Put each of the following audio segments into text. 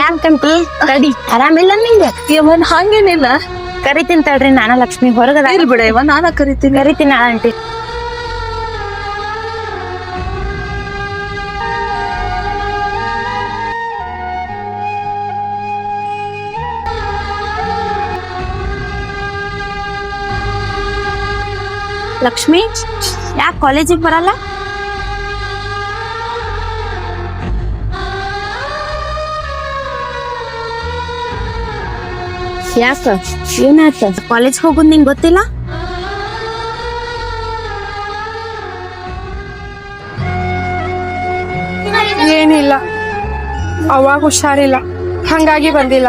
ಯಾಕಂತಿ ತಡಿ ಆರಾಮಿಲ್ಲ ನಿಂಗೆ ಇವನ್ ಹಂಗೇನಿಲ್ಲ. ಕರಿತೀನಿ ತಡ್ರಿ ನಾನ ಲಕ್ಷ್ಮಿ ಹೊರಗದ ಇಲ್ ಬಿಡ ಇವ ನಾನ ಕರಿತೀನಿ. ಕರಿತೀನಿ ಆಂಟಿ. ಲಕ್ಷ್ಮಿ ಯಾಕೆ ಕಾಲೇಜಿಗೆ ಬರಲ್ಲ? ಯಾಕ ಏನಾಯ್ತ? ಕಾಲೇಜ್ ಹೋಗೋದ್ ನಿಂಗೆ ಗೊತ್ತಿಲ್ಲ? ಏನಿಲ್ಲ, ಅವಾಗ ಹುಷಾರಿಲ್ಲ, ಹಂಗಾಗಿ ಬಂದಿಲ್ಲ.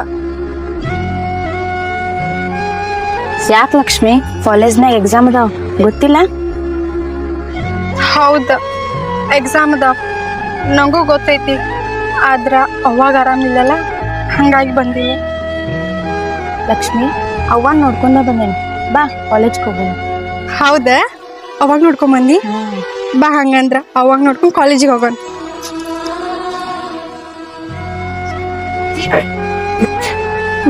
ಯಾಕೆ ಲಕ್ಷ್ಮಿ ಕಾಲೇಜ್ನಾಗ ಎಕ್ಸಾಮ್ ಅದಾವ ಗೊತ್ತಿಲ್ಲ? ಹೌದ, ಎಕ್ಸಾಮ್ ಅದಾವ ನಂಗೂ ಗೊತ್ತೈತಿ. ಆದ್ರ ಅವಾಗ ಆರಾಮಿಲ್ಲಲ್ಲ, ಹಂಗಾಗಿ ಬಂದಿಲ್ಲ. ಲಕ್ಷ್ಮಿ ಅವ್ವ ನೋಡ್ಕೊಂಡ ಬಂದೇನಿ, ಬಾ ಕಾಲೇಜ್ಗೆ ಹೋಗೋಣ. ಹೌದ, ಅವಾಗ ನೋಡ್ಕೊಂಡ್ ಬಂದಿ. ಬಾ ಹಂಗಂದ್ರ ಅವಾಗ ನೋಡ್ಕೊಂಡ್ ಕಾಲೇಜಿಗೆ ಹೋಗೋಣ.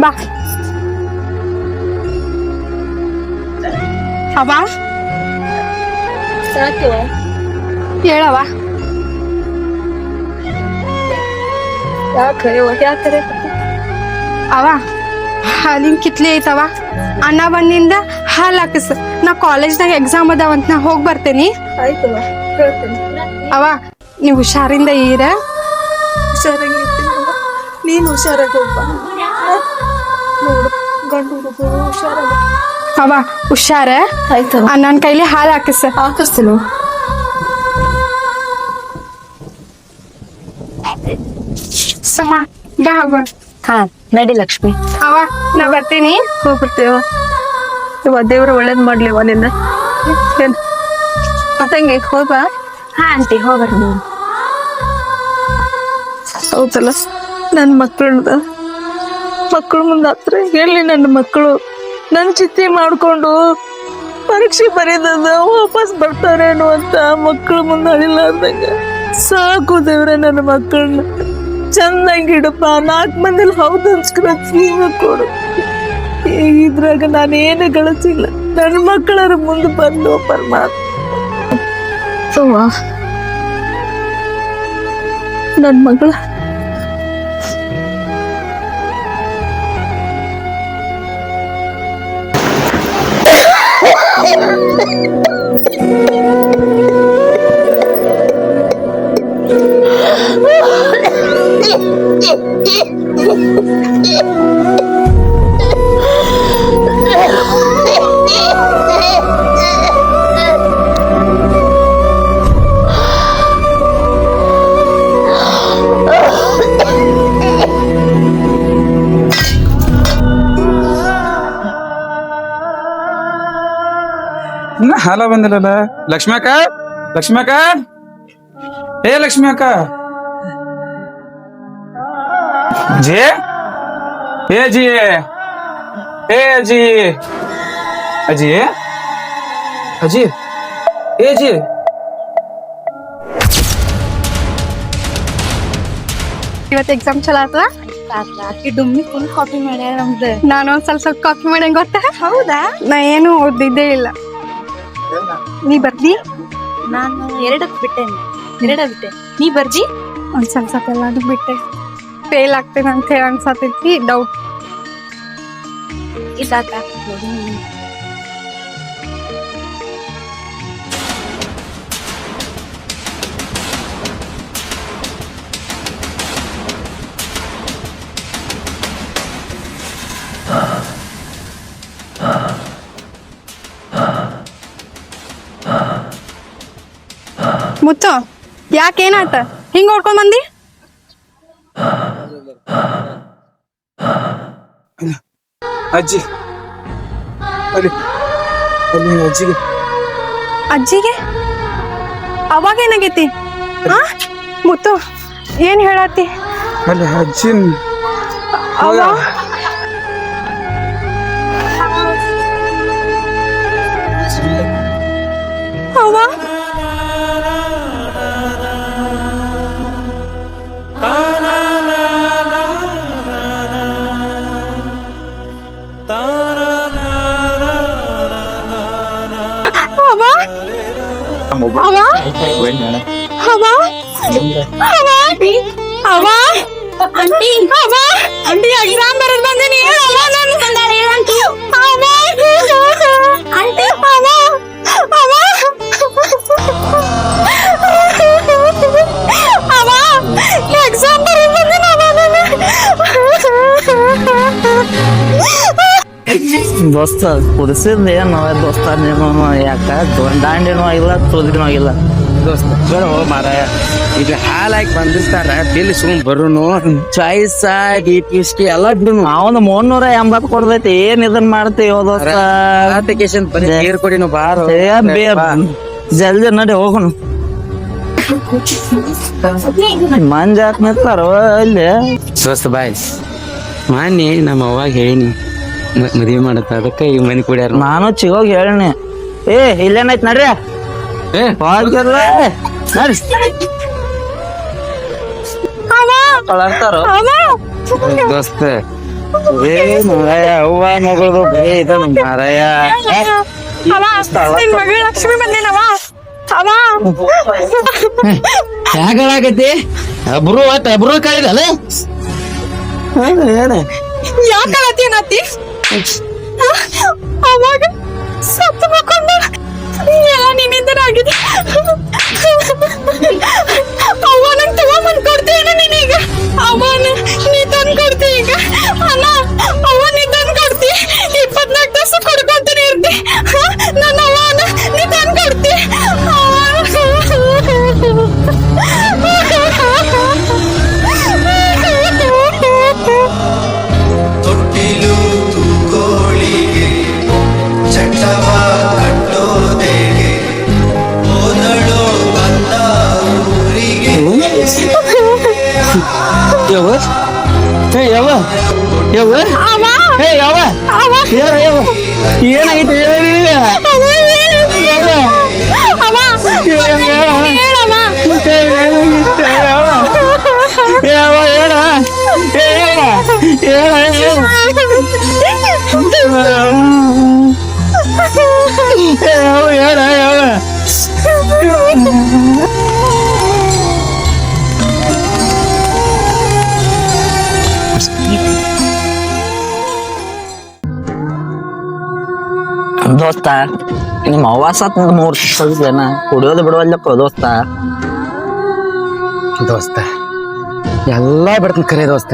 ಬಾ ಅವ ಹೇಳವ. ಅವ ಹಾಲಿನ ಕಿತ್ಲಿ ಐತವ, ಅಣ್ಣ ಬಂದಿಂದ ಹಾಲು ಹಾಕಸ್. ನಾ ಕಾಲೇಜ್ನಾಗ ಎಕ್ಸಾಮ್ ಅದಾವಂತ ನಾ ಹೋಗಿ ಬರ್ತೇನಿ. ಅವ ನೀವು ಹುಷಾರಿಂದ ಇರ. ನೀನು ಹುಷಾರಾಗಿ ಹೋಗ್ಬಾ. ನೋಡು ಗಂಡು ಹುಡುಗರು ಹುಷಾರಾಗ. ಅವ ಹುಷಾರ. ಆಯ್ತು ನನ್ನ ಕೈಲಿ ಹಾಲು ಹಾಕಸ್. ಹಾಕಿಸ್ತೀನಿ. ಸಮ ಬಾ ಹೋಗೋಣ. ಹಾ ನಡಿ ಲಕ್ಷ್ಮಿ. ಅವ ನಾ ಬರ್ತೀನಿ. ಹೋಗ್ಬಿಡ್ತೇವ. ಇವ ದೇವ್ರ ಒಳ್ಳೇದ್ ಮಾಡ್ಲಿವ ನಿನ್ನ. ಏನ್ ಮತ್ತಂಗೆ ಹೋಗ್ಬಾ. ಹಾ ಆಂಟಿ ಹೋಗ್ಬರ್ತೀನಿ. ಹೌದಲ್ಲ, ನನ್ನ ಮಕ್ಕಳು ಮುಂದಾತ್ರ ಹೇಳಿ. ನನ್ನ ಮಕ್ಕಳು ನನ್ನ ಚಿಂತೆ ಮಾಡ್ಕೊಂಡು ಪರೀಕ್ಷೆ ಬರೀದದ ವಾಪಸ್ ಬರ್ತಾರೇನು ಅಂತ ಮಕ್ಕಳು ಮುಂದೆ ಅಳಿಲಾರ್ದಂಗ ಸಾಕು ದೇವ್ರೆ. ನನ್ನ ಮಕ್ಕಳನ್ನ ಚೆನ್ನಾಗಿ ಇಡಪ್ಪ. 4 ಮಂದಿಲಿ ಹೌದು ಅನ್ಸ್ಕೊಳ ಜೀವ ಕೊಡು. ಇದ್ರಾಗ ನಾನೇನು ಗಳಿಸಿಲ್ಲ. ನನ್ನ ಮಕ್ಕಳರ ಮುಂದೆ ಬಂದು ಪರಮಾತ್ಮ ನನ್ನ ಮಗಳ ಹಾಲ ಬಂದಿಲ್ಲಲ್ಲ. ಲಕ್ಷ್ಮಿ ಅಕ್ಕ, ಲಕ್ಷ್ಮಿ ಅಕ್ಕ, ಏ ಲಕ್ಷ್ಮಿ ಅಕ್ಕ. ಜಿ ಏ ಜಿ ಏ ಅಜ್ಜಿ ಅಜ್ಜಿ ಅಜ್ಜಿ ಏ ಜಿ. ಇವತ್ತು ಎಕ್ಸಾಮ್ ಚಲೋ ಆತ. ಆಕಿ ಡುಮ್ಮಿ ಫುಲ್ ಕಾಪಿ ಮಾಡ್ಯಾರ ನಮ್ದು. ನಾನು ಒಂದ್ ಸ್ವಲ್ಪ ಕಾಪಿ ಮಾಡಂಗ ಗೊತ್ತ. ಹೌದಾ? ನಾ ಏನು ಓದಿದ್ದೇ ಇಲ್ಲ. ನೀ ಬರ್ದಿ? ನಾನು 2 ಬಿಟ್ಟೆ. ನೀ ಬರ್ದಿ? ಒಂದ್ ಸ್ವಲ್ಪ ಎಲ್ಲಾನು ಬಿಟ್ಟೆ. ಫೇಲ್ ಆಗ್ತೇನೆ ಅಂತ ಹೇಳಿ ಅನ್ಸತೈತಿ. ಡೌಟ್ ಇದಾಕ ಮುಚ್ಚು. ಯಾಕೇನಾತ ಹಿಂಗ ಓಡ್ಕೊಂಡ್ ಬಂದಿ? ಅಜ್ಜಿ ಅಲ್ಲಿ ಅಲ್ಲಿ ಅಜ್ಜಿಗೆ ಅಜ್ಜಿಗೆ ಅವಾಗ ಏನಾಗೈತಿ? ಮುತ್ತು ಏನ್ ಹೇಳತ್ತಿ? ಅಲ್ಲಿ ಅಜ್ಜಿನ್ ಅವ್ವ ಅವ್ವ ಅವ ಅವ ಅವ ಅವ ಆಂಟಿ ಅವ ಅಂಟಿ ಎಕ್ಸಾಮ್ ಬರೆದ್ ಬಂದಿನಿ ಅವ ನಾನು ಆಂಟಿ ಅವ ಆಂಟಿ ಅವ ಅವ ಅವ ಎಕ್ಸಾಮ್ ಬರೆದ್ ಬಂದಿನಿ ಅವ ದೋಸ್ತ ಕುದಿಸಿದ್ ಏನು ದೋಸ್ತ ನೀನು ಯಾಕ ದಾಂಡಿನೂ ಆಗಿಲ್ಲ ತುದಿನೂ ಆಗಿಲ್ಲ ದೋಸ್ತ ಬೇಡ ಹೋಗ ಮಾರಾಯ ಈಗ ಹಾಲಾಕಿ ಬಂದಿರ್ತಾರ ಬಿಲ್ ಸುಮ್ ಬರುನು ಚಾಯ್ಸ್ ಡಿಟಿಎಸ್ಟಿ ಎಲ್ಲ ಬಿಡುನು ಅವನು 380 ಕೊಡ್ದೈತಿ ಏನ್ ಇದನ್ ಮಾಡ್ತೀವೋ ದೋಸ್ತ ಅಪ್ಲಿಕೇಶನ್ ಬರೀ ನೀರ್ ಕೊಡಿನು ಬಾರ ಜಲ್ದಿ ನಡಿ ಹೋಗುನು ಮಂಜ ಹಾಕ್ ನಿಂತಾರೋ ಇಲ್ಲಿ ದೋಸ್ತ ಬಾಯ್ ಮಾನ್ಯ ನಮ್ಮ ಅವಾಗ ಹೇಳಿನಿ ಮದ್ವೆ ಮಾಡತ್ತ ಅದಕ್ಕ ಈ ಮನಿ ಕುಡಿಯಾರ ನಾನು ಚಿಗೋಗಿ ಹೇಳಿನಿ ಏ ಇಲ್ಲೇನಾಯ್ತು ನಡ್ರಿ ಹೋಗಿರ್ಲ ನಡ್ರಿ ಕಳರ್ತಾರೋ ದೋಸ್ತ ಏ ಮಾರಾಯ ಅವ್ವ ಮಗಳದು ಬೇ ಇದನು ಮಾರಾಯ ನಿನ್ ಮಗಳು ಲಕ್ಷ್ಮಿ ಬಂದಿನವ ಅವ ಯಾಕಾಗತಿ ಅಬ್ರು ಕಳಿದಲ್ಲ ಯಾಕೆ ಅಳತೀನತ್ತಿ ಅವಾಗ ಸತ್ತು ಮಕ್ಕೊಂಡ ಎಲ್ಲ ನಿನ್ನಿಂದನೇ ಆಗಿದೆ ಅವ್ವ ನಂಗೆ ತಗೊಂಬಂದ್ ಕೊಡ್ತೀಯನ ನೀನೀಗ ಅವನ ನೀ ತಂದು ಕೊಡ್ತಿ ಈಗ ಅಣ್ಣ ಅವ್ವ ನೀ ತಂದು ಕೊಡ್ತಿ 24 ತಾಸು ಕೊಡ್ಕೊಂತಾನೆ ಇರ್ತಿ ನನ್ನ ಅವನ ನೀ ತಂದು ಕೊಡ್ತಿ ತೊಟ್ಟಿಲು ತೂಗೋಳಿಗೆ ಚಟ್ಟವ ಕಟ್ಟೋದೆಗೆ ಓದಳೋ ಬಂದ ಊರಿಗೆ ಯಾವ ಯಾವ ಯಾವ ಯಾವ ಏನಾಗೈತೆ ದೋಸ್ತ ನಿಮ್ಮ ಅವ್ವಾಸತ್ 3 ಜನ ಕುಡಿಯೋದು ಬಿಡುವಲ್ಲಪ್ಪ ದೋಸ್ತ ದೋಸ್ತ ಎಲ್ಲಾ ಬಿಡ್ತೀನಿ ಕರೆ ದೋಸ್ತ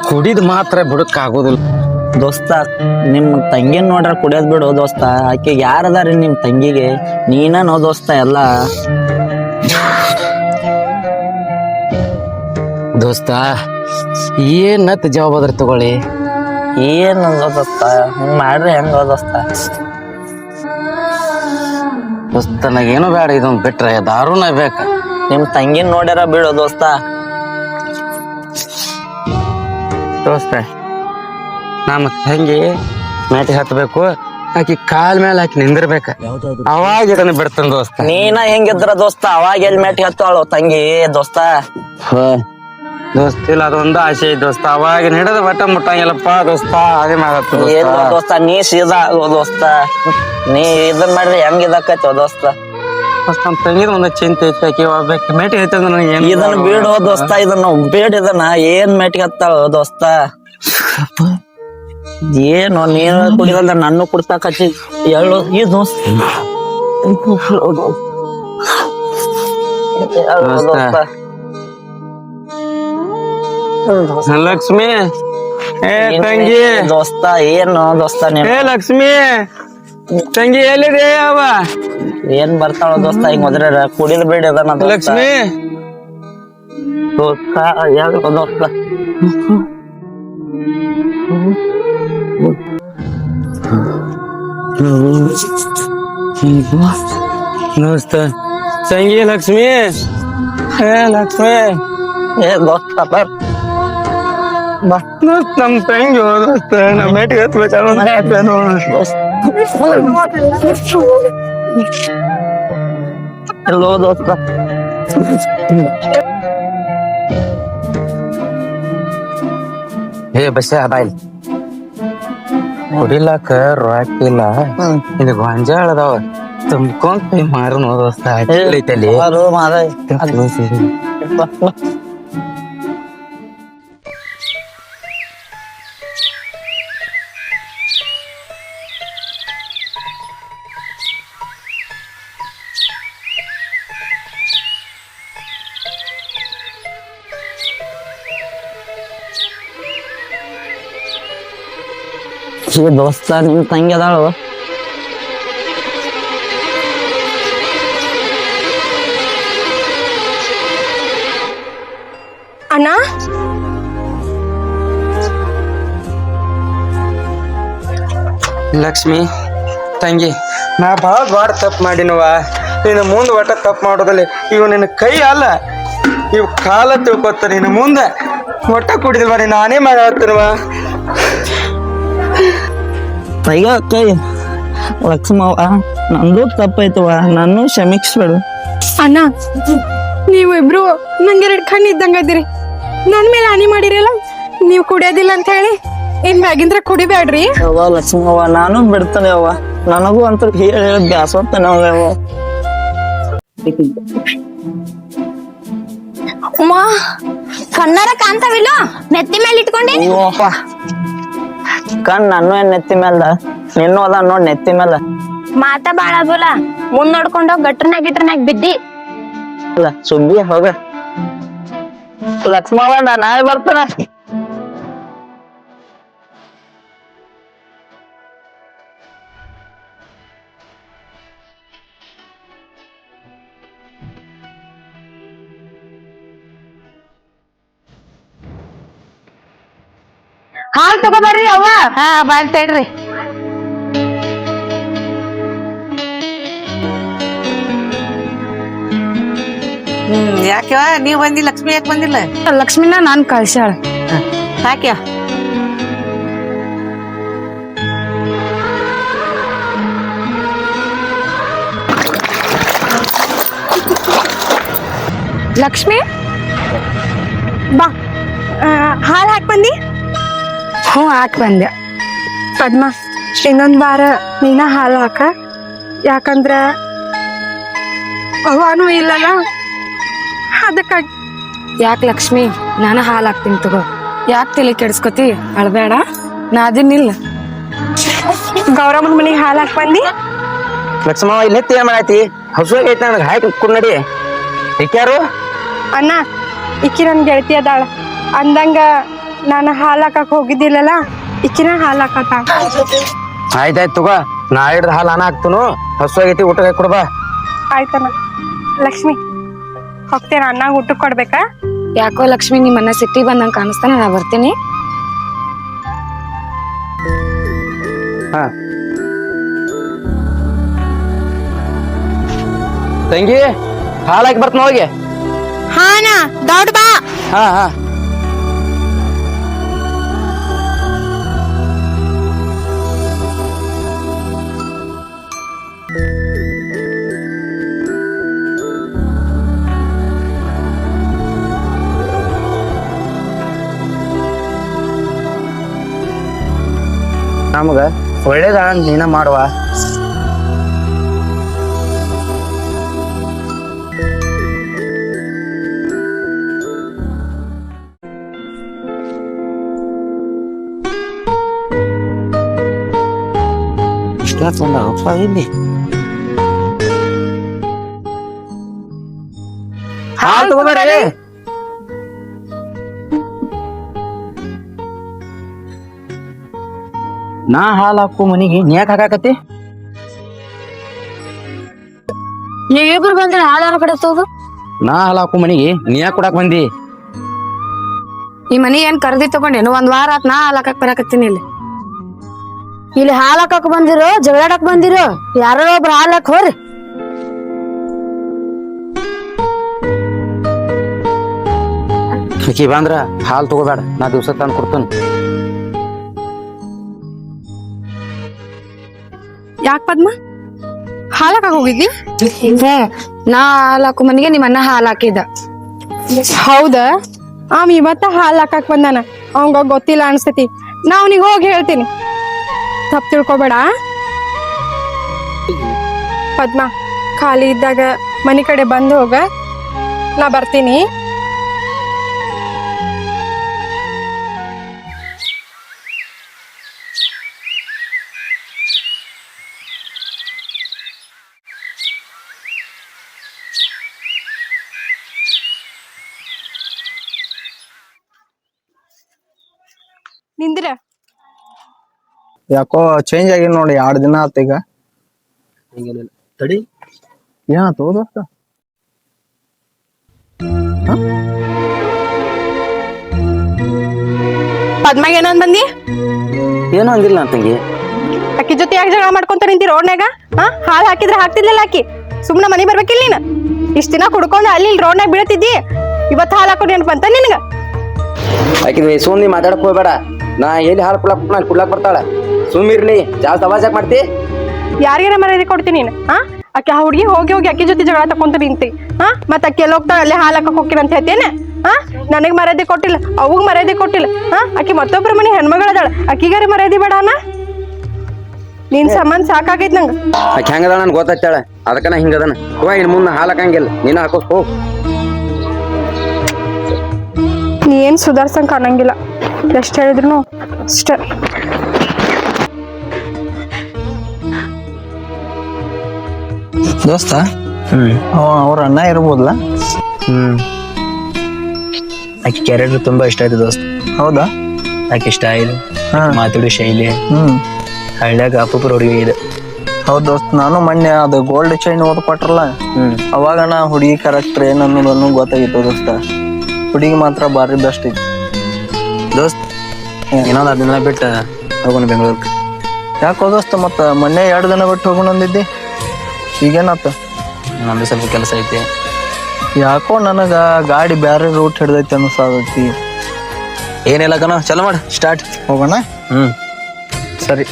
ಕುಡಿದ್ ಮಾತ್ರ ಬಿಡಕ್ ಆಗೋದಿಲ್ಲ ದೋಸ್ತ ನಿಮ್ ತಂಗಿನ ನೋಡ್ರ ಕುಡಿಯೋದ್ ಬಿಡು ದೋಸ್ತ ಆಕೆ ಯಾರದಾರಿ ನಿಮ್ ತಂಗಿಗೆ ನೀನ ನೋ ದೋಸ್ತ ಎಲ್ಲ ದೋಸ್ತ ಏನತ್ ಜವಾಬ್ದಾರಿ ತಗೊಳ್ಳಿ ಏನ್ ದೋಸ್ತ ಹಿಂಗ್ ಮಾಡ್ರಿ ಹೆಂಗ ದೋಸ್ತ ದೋಸ್ತ ನನಗೇನು ಬೇಡ ಇದೊಂದು ಬಿಟ್ರೆ ದಾರುನ ಬೇಕ ನಿಮ್ ತಂಗಿನ ನೋಡ್ಯಾರ ಬಿಡು ದೋಸ್ತ ದೋಸ್ತ ನಮ್ಮ ತಂಗಿ ಮೇಟಿ ಹತ್ಬೇಕು ಆಕಿ ಕಾಲ್ ಮೇಲೆ ಆಕಿ ನಿಂದಿರ್ಬೇಕ ಅವಾಗ ಇದನ್ನ ಬಿಡ್ತಾನ ದೋಸ್ತ ನೀನ ಹೆಂಗಿದ್ರ ದೋಸ್ತ ಅವಾಗ ಎಲ್ ಮೇಟಿ ಹತ್ತಾಳು ತಂಗಿ ದೋಸ್ತ ದೋಸ್ತ ಇಲ್ಲ ಅದೊಂದು ಆಸೆ ಐತಿ ದೋಸ್ತ ಅವಾಗ ಹಿಡಿದ ಬಟ್ಟ ಮುಟ್ಟಂಗಿಲ್ಲಪ್ಪ ದೋಸ್ತ ಅದೇ ಮಾಡತ್ತ ಏನ್ ದೋಸ್ತ ನೀ ಸೀದಾ ಆಗೋ ದೋಸ್ತ ನೀ ಇದನ್ ಮಾಡ್ರಿ ಹೆಂಗ್ ಇದಕ್ಕೈತೋ ದೋಸ್ತ ನಮ್ಮ ತಂಗಿದ ಒಂದು ಚಿಂತೆ ಐತಿ ಆಕಿ ಹೋಗ್ಬೇಕು ಮೇಟಿ ಐತಿ ಅಂದ್ರೆ ನನಗೆ ಏನು ಇದನ್ನ ಬೀಡೋ ದೋಸ್ತ ಇದನ್ನ ಬೇಡ ಇದನ್ನ ಏನ್ ಮೇಟಿಗೆ ಹತ್ತಾಳ ದೋಸ್ತ ಏನು ನೀನು ಕುಡಿದಲ್ಲ ನನ್ನ ಕುಡ್ತಾಕಚ್ಚಿ ಹೇಳು ಈ ದೋಸ್ತ ಲಕ್ಷ್ಮಿ ಏ ತಂಗಿ ದೋಸ್ತ ಏನು ದೋಸ್ತ ನೀನ್ ಏ ಲಕ್ಷ್ಮಿ ತಂಗಿ ಎಲ್ಲಿದೆ ಅವ ಏನ್ ಬರ್ತಾಳ ದೋಸ್ತ ಹಿಂಗ್ ಹೋದ್ರೆ ಕುಡಿದ್ ಬೇಡ ಇದನ್ನ ದೋಸ್ತ. ಲಕ್ಷ್ಮಿ ದೋಸ್ತ ಹೇಳು ದೋಸ್ತ ದೋಸ್ತ ತಂಗಿ ಲಕ್ಷ್ಮಿ ಏ ಲಕ್ಷ್ಮಿ ಏ ದೋಸ್ತ ಬರ್ ನಮ್ ತಂಗಿ ದೋಸ್ತ ನಮ್ಮ ಮೇಟಿಗೆ ಹತ್ಬೇಕೇನು ಎಲ್ಲೋ ದೋಸ್ತ ಏ ಬಸ್ಸ ಬಾಯ್ ಕುಡಿಲಾಕ ರೊಕ್ಕ ಇಲ್ಲ ಇದು ಗೊಂಜಾಳ ಅದಾವ ತುಂಬ್ಕೊಂತ ಮಾರು ದೋಸ್ತ ಐತಲ್ಲಿ ದೋಸ್ತ ನಿಮ್ ತಂಗಿ ಅದಾಳು ಅಣ್ಣ ಲಕ್ಷ್ಮಿ ತಂಗಿ ನಾ ಭಾಳ ದೊಡ್ಡ ತಪ್ಪು ಮಾಡಿನವ ನಿನ್ನ ಮುಂದೆ ಒಟ್ಟ ತಪ್ಪು ಮಾಡೋದಲ್ಲಿ ಇವು ನಿನ್ನ ಕೈ ಅಲ್ಲ ಇವು ಕಾಲ ತಿಳ್ಕೊತ ನಿನ್ನ ಮುಂದೆ ಒಟ್ಟ ಕುಡಿದಿಲ್ವ ನೀನು ನಾನೇ ಮಾಡತ್ತನವ ತೈಗ ಕೈ ಲಕ್ಷ್ಮವ್ವ ನಂದು ತಪ್ಪೈತವ ನಾನು ಕ್ಷಮಿಸ್ಬೇಡು ಅಣ್ಣ ನೀವು ಇಬ್ರು ನಂಗೆ 2 ಕಣ್ಣು ಇದ್ದಂಗ ಇದೀರಿ ನನ್ ಮೇಲೆ ಹಾನಿ ಮಾಡಿರಲ್ಲ ನೀವು ಕುಡಿಯೋದಿಲ್ಲ ಅಂತ ಹೇಳಿ ಇನ್ ಮ್ಯಾಗಿಂದ್ರ ಕುಡಿಬ್ಯಾಡ್ರಿ ಅವ್ವ ಲಕ್ಷ್ಮವ್ವ ನಾನು ಬಿಡ್ತಾನೆ ಅವ್ವ ನನಗೂ ಅಂತ ಹೇಳಿ ಬ್ಯಾಸೋತಾನೆ ಅವ್ವ ಉಮಾ ಕಣ್ಣಾರ ಕಾಣ್ತಾವಿಲ್ಲ ನೆತ್ತಿ ಮೇಲೆ ಇಟ್ಕೊಂಡಿ ಅಯ್ಯೋಪ್ಪ ಕಣ್ ನಾನು ಏನ್ ನೆತ್ತಿ ಮೇಲ್ದ ನಿನ್ನೂ ಅದ ನೋಡ್ ನೆತ್ತಿ ಮೇಲ ಮಾತ ಬಾಳ ಆಗೋಲ್ಲ ಮುಂದ್ ನೋಡ್ಕೊಂಡೋಗ್ ಗಟ್ರನಾಗ ಬಿದ್ದಿ ಅಲ್ಲ ಸುಬ್ಬಿ ಹೋಗ ಲಕ್ಷ್ಮವ್ವ ನಾಳೆ ಬರ್ತಾನ ಹಾಲ್ ತಗೋಬರ್ರಿ ಅವ್ವ ಹಾ ಬಾಳ್ತೇಡ್ರಿ ಯಾಕೆ ನೀವ್ ಬಂದಿ ಲಕ್ಷ್ಮಿ ಯಾಕೆ ಬಂದಿಲ್ಲ ಲಕ್ಷ್ಮಿನ ನಾನ್ ಕಳ್ಸ್ಯಾಳ ಯಾಕೆ ಲಕ್ಷ್ಮಿ ಬಾ ಹಾಲ್ ಹಾಕ್ ಬಂದಿ ಹ್ಞೂ ಹಾಕ್ ಬಂದೆ ಪದ್ಮ ಇನ್ನೊಂದ್ ವಾರ ನೀನ ಹಾಲು ಹಾಕ ಯಾಕಂದ್ರ ಅವನು ಇಲ್ಲಲ್ಲ ಅದಕ್ಕಾಗಿ ಯಾಕೆ ಲಕ್ಷ್ಮಿ ನಾನು ಹಾಲು ಹಾಕ್ತೀನಿ ತಗೋ ಯಾಕೆ ತಲೆ ಕೆಡಿಸ್ಕೊತಿ ಅಳ್ಬೇಡ ನಾ ಅದಿನಿಲ್ಲ ಗೌರಮ್ಮನ ಮನೆಗೆ ಹಾಲು ಹಾಕ್ ಬಂದಿ ಲಕ್ಷ್ಮವ್ವ ಇಲ್ಲಿ ಎತ್ತಿ ಏನ್ ಮಾಡಾತಿ ಹಸುವಾಗಿ ಐತೆ ನನಗೆ ಹಾಕಿ ಕುನ್ನಡಿ ಯಾರು ಅಣ್ಣ ಇಕ್ಕಿ ನನ್ ಗೆಳತಿ ಅದಾಳ ಅಂದಂಗ ನಾನು ಹಾಲು ಹಾಕಕ್ ಹೋಗಿದ್ದಿಲ್ಲಲ್ಲ ಇಕ್ಕಿನ ಹಾಲು ಹಾಕತ್ತ ಆಯ್ತಾಯ್ತು ತಗೋ ನಾ ಹಿಡ್ದು ಹಾಲು ನಾನು ಹಾಕ್ತನು ಹಸುವಾಗೈತಿ ಊಟ ಕೊಡ್ಬಾ ಆಯ್ತಣ್ಣ ಲಕ್ಷ್ಮಿ ಹೋಗ್ತೇನ ಅಣ್ಣಾಗ ಊಟಕ್ಕೆ ಕೊಡ್ಬೇಕಾ ಯಾಕೋ ಲಕ್ಷ್ಮಿ ನಿಮ್ಮನ್ನ ಸಿಟ್ಟಿ ಬಂದಂಗ ಕಾಣಿಸ್ತಾನ ನಾ ಬರ್ತೀನಿ ಹಾ ತಂಗಿ ಹಾಲು ಹಾಕಿ ಬರ್ತಾನ ಹೋಗಿ ಹಾನ ದೌಡ್ ಬಾ ಹಾ ಹಾ ನಮಗ ಒಳ್ಳೇದ ನೀನ ಮಾಡುವ ಅಪ್ಪ ಇಲ್ಲಿ ಹಾಲು ತಗೋಬರ್ರಿ ನಾ ಹಾಲು ಹಾಕು ಮನಿಗೆ ನೀ ಯಾಕೆ ಹಾಕಾಕತಿ ನೀವಿಬ್ರು ಬಂದ್ರೆ ಹಾಲು ಯಾರ ಕಡೆ ತೋದು ನಾ ಹಾಲು ಹಾಕು ಮನಿಗೆ ನೀ ಯಾಕೆ ಕೊಡಾಕ್ ಬಂದಿ ಈ ಮನಿ ಏನ್ ಕರ್ದಿ ತಗೊಂಡೇನು ಒಂದ್ ವಾರ ಆತ್ ನಾ ಹಾಲು ಹಾಕಕ್ ಬರಾಕತ್ತೀನಿ ಇಲ್ಲಿ ಹಾಲು ಹಾಕಕ್ ಬಂದಿರೋ ಜಗಳಾಡಕ್ ಬಂದಿರೋ ಯಾರೋ ಒಬ್ರು ಹಾಲು ಹಾಕ್ ಹೋರಿ ಆಕಿ ಬಂದ್ರ ಹಾಲು ತಗೋಬೇಡ ನಾ ದಿವ್ಸ ತಂದು ಕೊಡ್ತೇನೆ ಯಾಕೆ ಪದ್ಮ ಹಾಲು ಹಾಕಕ್ ಹೋಗಿದ್ದಿ ನಾ ಹಾಲು ಹಾಕು ಮನಿಗೆ ನಿಮ್ಮ ಅಣ್ಣ ಹಾಲು ಹಾಕಿದ್ದ ಹೌದ ಇವತ್ತ ಹಾಲು ಹಾಕಕ್ ಬಂದಾನ ಅವಂಗ ಗೊತ್ತಿಲ್ಲ ಅನ್ಸ್ತತಿ ನಾ ಅವನಿಗೆ ಹೋಗಿ ಹೇಳ್ತೀನಿ ತಪ್ಪು ತಿಳ್ಕೊಬೇಡ ಪದ್ಮ ಖಾಲಿ ಇದ್ದಾಗ ಮನೆ ಕಡೆ ಬಂದು ಹೋಗ, ನಾ ಬರ್ತೀನಿ. ನಿಂದ್ರ ಯಾಕೋ ಚೇಂಜ್ ಆಗಿ ನೋಡಿ 2 ದಿನ ಆತ ಈಗ. ತಡಿ ಏನಾಯ್ತು ದೋಸ್ತ? ಪದ್ಮಾಗ ಏನಂದ್ ಬಂದಿ? ಏನೋ ಅಂದಿಲ್ಲ ತಂಗಿ. ಅಕ್ಕಿ ಜೊತೆ ಯಾಕೆ ಜಗಳ ಮಾಡ್ಕೊಂತ ನಿಂತಿ ರೋಡ್ನಾಗ? ಹಾಲ್ ಹಾಕಿದ್ರೆ ಹಾಕ್ತಿದ್ಲಿಲ್ಲ ಆಕಿ. ಸುಮ್ನ ಮನಿ ಬರ್ಬೇಕಿಲ್ಲ ನೀನ್? ಇಷ್ಟ ದಿನ ಕುಡ್ಕೊಂಡು ಅಲ್ಲಿ ರೋಡ್ನಾಗ ಬೀಳ್ತಿದ್ದಿ, ಇವತ್ತು ಹಾಲ್ ಹಾಕೋದು ನೆನಪಂತ ನಿನಗ? ಆಕಿದ್ ಸುಮ್ಮನೆ ಮಾತಾಡಕ್ ಹೋಗ್ಬೇಡ. ನಾ ಎಲ್ಲಿ ಹಾಲು ಕುಡ್ಲಾಕ್ ಬರ್ತಾಳ. ಸುಮ್ಮಿರ್ಲಿ, ಜಾಸ್ತಿ ಅವಾಜ್ ಯಾಕೆ ಮಾಡ್ತಿ? ಯಾರಿಗಾರ ಮರ್ಯಾದೆ ಕೊಡ್ತೀನಿ ನೀನು? ಆಕೆ ಆ ಹುಡುಗಿ ಹೋಗಿ ಹೋಗಿ ಅಕ್ಕಿ ಜೊತೆ ಜಗಳ ತಕೊಂತ ನಿಂತಿ. ಮತ್ತ ಅಕ್ಕಿ ಎಲ್ಲ ಹೋಗ್ತಾಳ, ಅಲ್ಲೇ ಹಾಲ್ ಹಾಕಕ್ ಹೋಗ್ತೀನಿ ಅಂತ ಹೇಳ್ತೇನೆ. ನನಗ್ ಮರ್ಯಾದೆ ಕೊಟ್ಟಿಲ್ಲ, ಅವಾಗ ಮರ್ಯಾದೆ ಕೊಟ್ಟಿಲ್ಲ. ಆಕಿ ಮತ್ತೊಬ್ರ ಮನೆ ಹೆಣ್ಮಗಳದಾಳ, ಅಕ್ಕಿಗಾರ ಮರ್ಯಾದೆ ಬೇಡ ಅಣ್ಣ. ನಿನ್ ಸಂಬಂಧ ಸಾಕಾಗೈತ್ ನಂಗ. ಆಕೆ ಹೆಂಗದ ನನ್ ಗೊತ್ತಾಳ, ಅದಕ್ಕ ನಾ ಹಿಂಗದನ. ಇನ್ ಮುಂದೆ ಹಾಲು ಹಾಕಂಗಿಲ್ಲ, ನೀನ ಹಾಕೋಸ್ ಹೋಗ್. ನೀ ಏನ್ ಸುಧಾರ್ಸಂಗ್ ಕಾಣಂಗಿಲ್ಲ, ಎಷ್ಟ್ ಹೇಳಿದ್ರು ಅಷ್ಟ. ದೋಸ್ತ ಅವ್ರ ಅಣ್ಣ ಇರ್ಬೋದಲ್ಲ? ಆಕೆ ಕ್ಯಾರೆಕ್ಟರ್ ತುಂಬಾ ಇಷ್ಟ ಆಯ್ತು ದೋಸ್ತ. ಹೌದಾ? ಆಕೆ ಸ್ಟೈಲ್, ಮಾತಾಡೋ ಶೈಲಿ ಹಳ್ಳ್ಯಾಗ ಅಪ್ಪುಪುರ ಹುಡುಗಿ ಇದೆ. ಹೌದ್ ದೋಸ್ತ್, ನಾನು ಮೊನ್ನೆ ಅದು ಗೋಲ್ಡ್ ಚೈನ್ ಓದ್ ಕೊಟ್ರಲ್ಲ, ಅವಾಗ ನಾ ಹುಡುಗಿ ಕ್ಯಾರೆಕ್ಟರ್ ಏನ್ ಅನ್ನೋದನ್ನು ಗೊತ್ತಾಗಿತ್ತು ದೋಸ್ತ. ಹುಡುಗಿ ಮಾತ್ರ ಬಾರಿ ಬೆಸ್ಟ್ ಐತಿ ದೋಸ್ತ್. ಇನ್ನೊಂದು 10 ದಿನ ಬಿಟ್ಟು ಹೋಗೋಣ ಬೆಂಗಳೂರಿಗೆ. ಯಾಕೋ ದೋಸ್ತ? ಮತ್ತ ಮೊನ್ನೆ 2 ದಿನ ಬಿಟ್ಟು ಹೋಗೋಣ ಅಂದಿದ್ದಿ, ಈಗೇನಾತ? ನಮ್ದು ಸ್ವಲ್ಪ ಕೆಲಸ ಐತಿ. ಯಾಕೋ ನನಗ ಗಾಡಿ ಬ್ಯಾರೆ ರೂಟ್ ಹಿಡ್ದೈತಿ ಅನ್ಸಾದೈತಿ. ಏನಿಲ್ಲ ಕಣ, ಚಲೋ ಮಾಡ, ಸ್ಟಾರ್ಟ್ ಹೋಗೋಣ. ಸರಿ.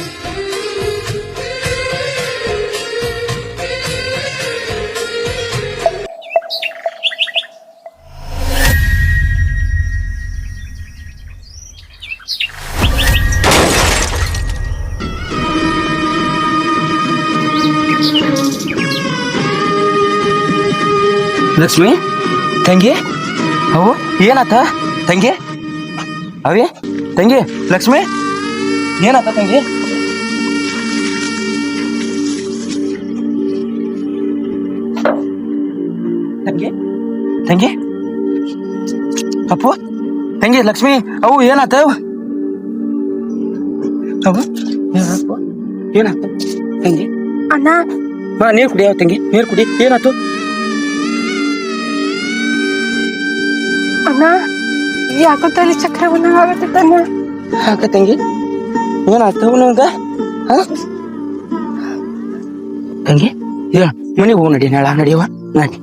ಲಕ್ಷ್ಮಿ ತಂಗಿ, ಅವು ಏನಾತ ತಂಗಿ? ಅವೇ ತಂಗಿ, ಲಕ್ಷ್ಮಿ ಏನಾತ ತಂಗಿ? ತಂಗಿ ತಂಗಿ ಅಪ್ಪು ತಂಗಿ ಲಕ್ಷ್ಮಿ ಅವು ಏನಾತ? ಅವು ಏನಾತ ತಂಗಿ? ಅಣ್ಣ ಬಾ ನೀರ್ ಕುಡಿ ತಂಗಿ, ನೀರ್ ಕುಡಿ. ಏನಾತು? ಅಣ್ಣ ಯಾಕೋ ತಲೆ ಚಕ್ರ ಆಗತ್ತಿತ್ತಣ್ಣ. ಯಾಕ ತಂಗಿ, ಏನಾಗ್ತಾವ ನಂಗ? ತಂಗಿ ಇಲ್ಲ, ಮನೆಗೆ ಹೋಗಿ ನಡಿ, ನಾಳ ನಡಿಯವ ನಡಿ.